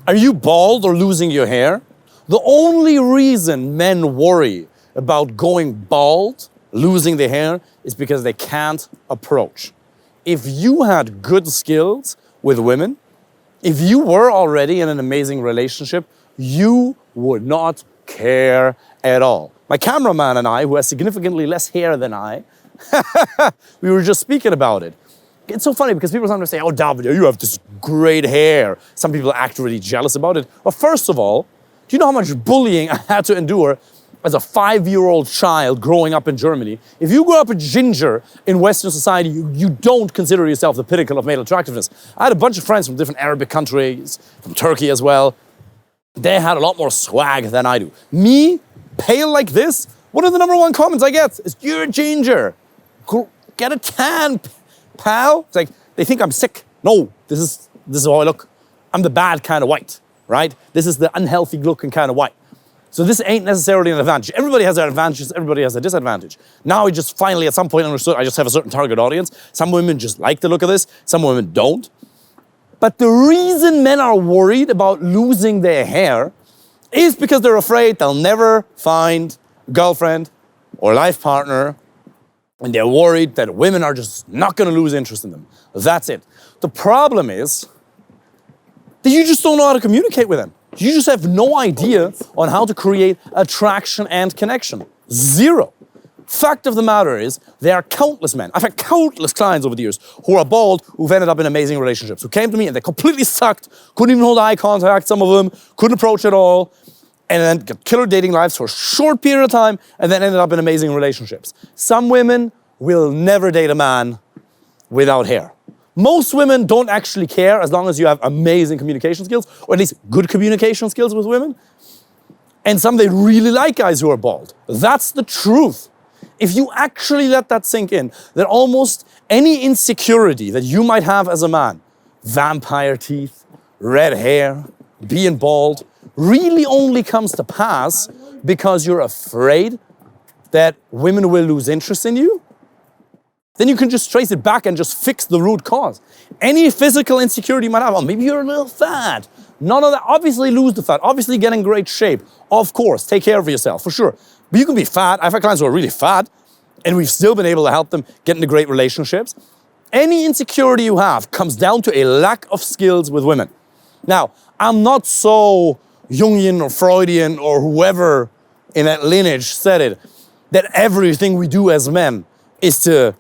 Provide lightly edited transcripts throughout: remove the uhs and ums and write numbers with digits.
Are you bald or losing your hair? The only reason men worry about going bald, losing their hair, is because they can't approach. If you had good skills with women, if you were already in an amazing relationship, you would not care at all. My cameraman and I, who has significantly less hair than I, we were just speaking about it. It's so funny because people sometimes say, oh, David, you have this great hair. Some people act really jealous about it. Well, first of all, do you know how much bullying I had to endure as a 5-year-old child growing up in Germany? If you grew up a ginger in Western society, you don't consider yourself the pinnacle of male attractiveness. I had a bunch of friends from different Arabic countries, from Turkey as well. They had a lot more swag than I do. Me, pale like this, one of the #1 comments I get is, you're a ginger. Get a tan, pal. It's like, they think I'm sick. No, this is how I look. I'm the bad kind of white, right? This is the unhealthy looking kind of white. So this ain't necessarily an advantage. Everybody has their advantages, everybody has a disadvantage. Now I just finally at some point understood I just have a certain target audience. Some women just like the look of this, some women don't. But the reason men are worried about losing their hair is because they're afraid they'll never find a girlfriend or life partner, and they're worried that women are just not gonna lose interest in them. That's it. The problem is that you just don't know how to communicate with them. You just have no idea on how to create attraction and connection. Zero. Fact of the matter is, there are countless men. I've had countless clients over the years who are bald, who've ended up in amazing relationships, who came to me and they completely sucked, couldn't even hold eye contact, some of them, couldn't approach at all, and then got killer dating lives for a short period of time, and then ended up in amazing relationships. Some women will never date a man without hair. Most women don't actually care as long as you have amazing communication skills, or at least good communication skills with women. And some, they really like guys who are bald. That's the truth. If you actually let that sink in, that almost any insecurity that you might have as a man, vampire teeth, red hair, being bald, really only comes to pass because you're afraid that women will lose interest in you, then you can just trace it back and just fix the root cause. Any physical insecurity you might have, oh, maybe you're a little fat. None of that. Obviously lose the fat. Obviously get in great shape. Of course, take care of yourself, for sure. But you can be fat. I've had clients who are really fat, and we've still been able to help them get into great relationships. Any insecurity you have comes down to a lack of skills with women. Now, I'm not so Jungian or Freudian or whoever in that lineage said it, that everything we do as men is to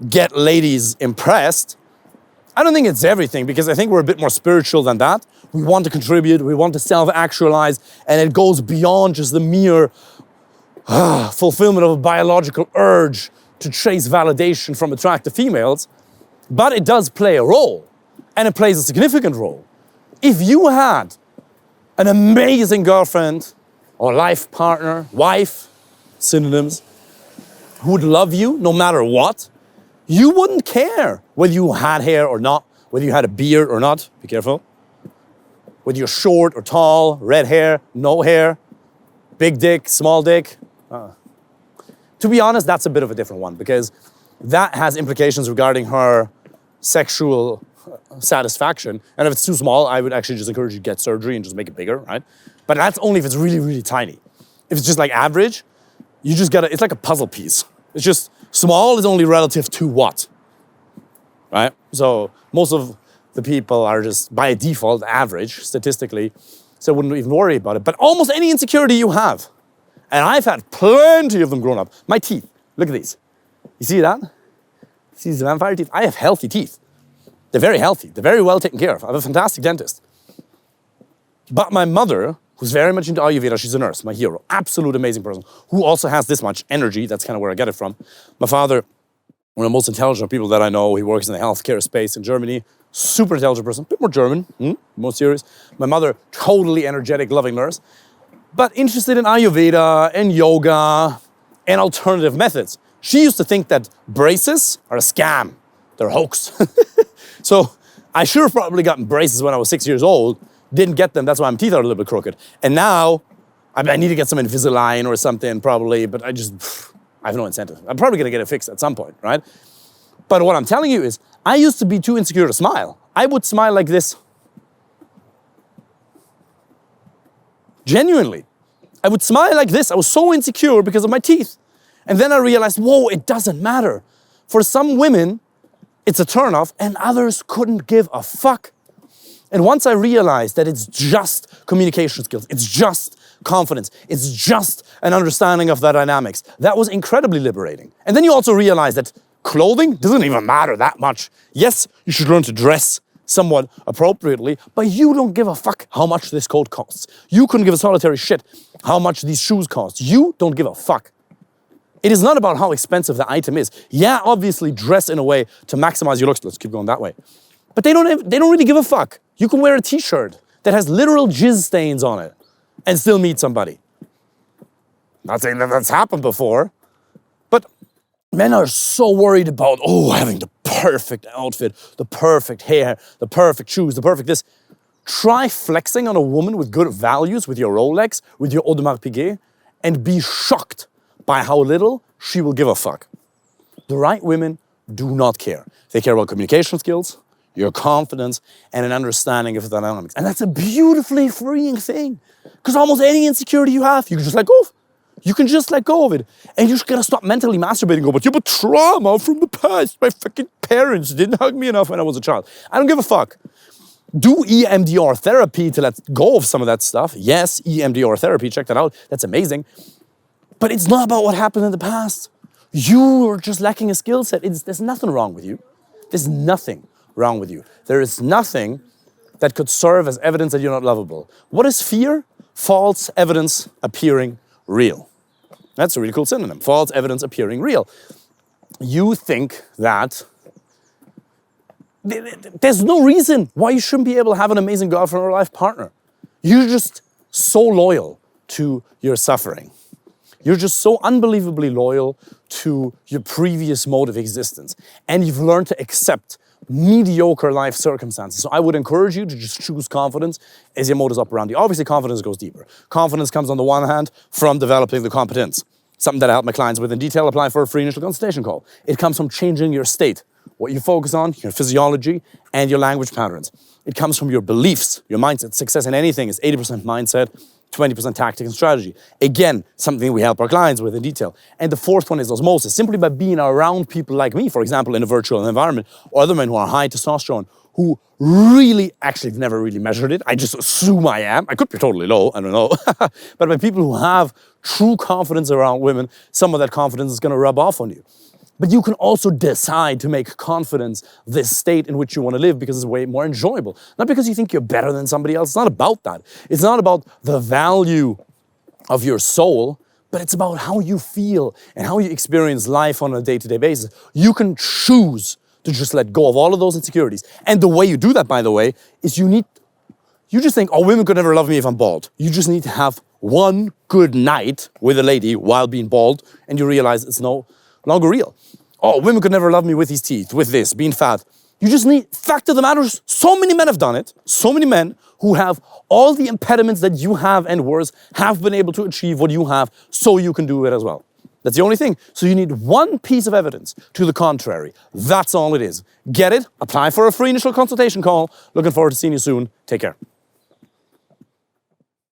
get ladies impressed. I don't think it's everything, because I think we're a bit more spiritual than that. We want to contribute, we want to self-actualize, and it goes beyond just the mere fulfillment of a biological urge to chase validation from attractive females. But it does play a role, and it plays a significant role. If you had an amazing girlfriend or life partner, wife, synonyms, who would love you no matter what, you wouldn't care whether you had hair or not, whether you had a beard or not, be careful, whether you're short or tall, red hair, no hair, big dick, small dick. To be honest, that's a bit of a different one, because that has implications regarding her sexual satisfaction. And if it's too small, I would actually just encourage you to get surgery and just make it bigger, right? But that's only if it's really, really tiny. If it's just like average, you just gotta, it's like a puzzle piece. It's just, small is only relative to what, right? So most of the people are just by default average statistically, so I wouldn't even worry about it. But almost any insecurity you have, and I've had plenty of them growing up. My teeth, look at these. You see that? See these vampire teeth? I have healthy teeth. They're very healthy. They're very well taken care of. I have a fantastic dentist. But my mother, who's very much into Ayurveda, she's a nurse, my hero, absolute amazing person, who also has this much energy. That's kind of where I get it from. My father, one of the most intelligent people that I know, he works in the healthcare space in Germany, super intelligent person, a bit more German, more serious. My mother, totally energetic, loving nurse, but interested in Ayurveda and yoga and alternative methods. She used to think that braces are a scam, they're a hoax. So I should have probably gotten braces when I was 6 years old, didn't get them, that's why my teeth are a little bit crooked. And now, I need to get some Invisalign or something probably, but I have no incentive. I'm probably gonna get it fixed at some point, right? But what I'm telling you is, I used to be too insecure to smile. I would smile like this. Genuinely. I would smile like this. I was so insecure because of my teeth. And then I realized, whoa, it doesn't matter. For some women, it's a turnoff, and others couldn't give a fuck. And once I realized that it's just communication skills, it's just confidence, it's just an understanding of the dynamics, that was incredibly liberating. And then you also realize that clothing doesn't even matter that much. Yes, you should learn to dress somewhat appropriately, but you don't give a fuck how much this coat costs. You couldn't give a solitary shit how much these shoes cost. You don't give a fuck. It is not about how expensive the item is. Yeah, obviously dress in a way to maximize your looks. Let's keep going that way. But they don't really give a fuck. You can wear a t-shirt that has literal jizz stains on it and still meet somebody. Not saying that that's happened before, but men are so worried about, having the perfect outfit, the perfect hair, the perfect shoes, the perfect this. Try flexing on a woman with good values, with your Rolex, with your Audemars Piguet, and be shocked by how little she will give a fuck. The right women do not care. They care about communication skills, your confidence, and an understanding of the dynamics. And that's a beautifully freeing thing. Because almost any insecurity you have, you can just let go of. You can just let go of it. And you just gotta stop mentally masturbating and go, but you have a trauma from the past. My fucking parents didn't hug me enough when I was a child. I don't give a fuck. Do EMDR therapy to let go of some of that stuff. Yes, EMDR therapy, check that out. That's amazing. But it's not about what happened in the past. You are just lacking a skill set. There's nothing wrong with you. There's nothing wrong with you. There is nothing that could serve as evidence that you're not lovable. What is fear? False evidence appearing real. That's a really cool synonym. False evidence appearing real. You think that there's no reason why you shouldn't be able to have an amazing girlfriend or life partner. You're just so loyal to your suffering. You're just so unbelievably loyal to your previous mode of existence. And you've learned to accept mediocre life circumstances. So I would encourage you to just choose confidence as your modus operandi. Obviously, confidence goes deeper. Confidence comes on the one hand from developing the competence. Something that I help my clients with in detail. Apply for a free initial consultation call. It comes from changing your state, what you focus on, your physiology, and your language patterns. It comes from your beliefs, your mindset. Success in anything is 80% mindset, 20% tactic and strategy. Again, something we help our clients with in detail. And the fourth one is osmosis. Simply by being around people like me, for example, in a virtual environment, or other men who are high testosterone, who really, actually have never really measured it. I just assume I am. I could be totally low, I don't know. But by people who have true confidence around women, some of that confidence is gonna rub off on you. But you can also decide to make confidence this state in which you want to live because it's way more enjoyable. Not because you think you're better than somebody else. It's not about that. It's not about the value of your soul, but it's about how you feel and how you experience life on a day-to-day basis. You can choose to just let go of all of those insecurities. And the way you do that, by the way, is you just think, women could never love me if I'm bald. You just need to have one good night with a lady while being bald, and you realize it's no longer real. Women could never love me with these teeth, with this, being fat. You just need, fact of the matter is, so many men have done it. So many men who have all the impediments that you have and worse have been able to achieve what you have, so you can do it as well. That's the only thing. So you need one piece of evidence to the contrary. That's all it is. Get it? Apply for a free initial consultation call. Looking forward to seeing you soon. Take care.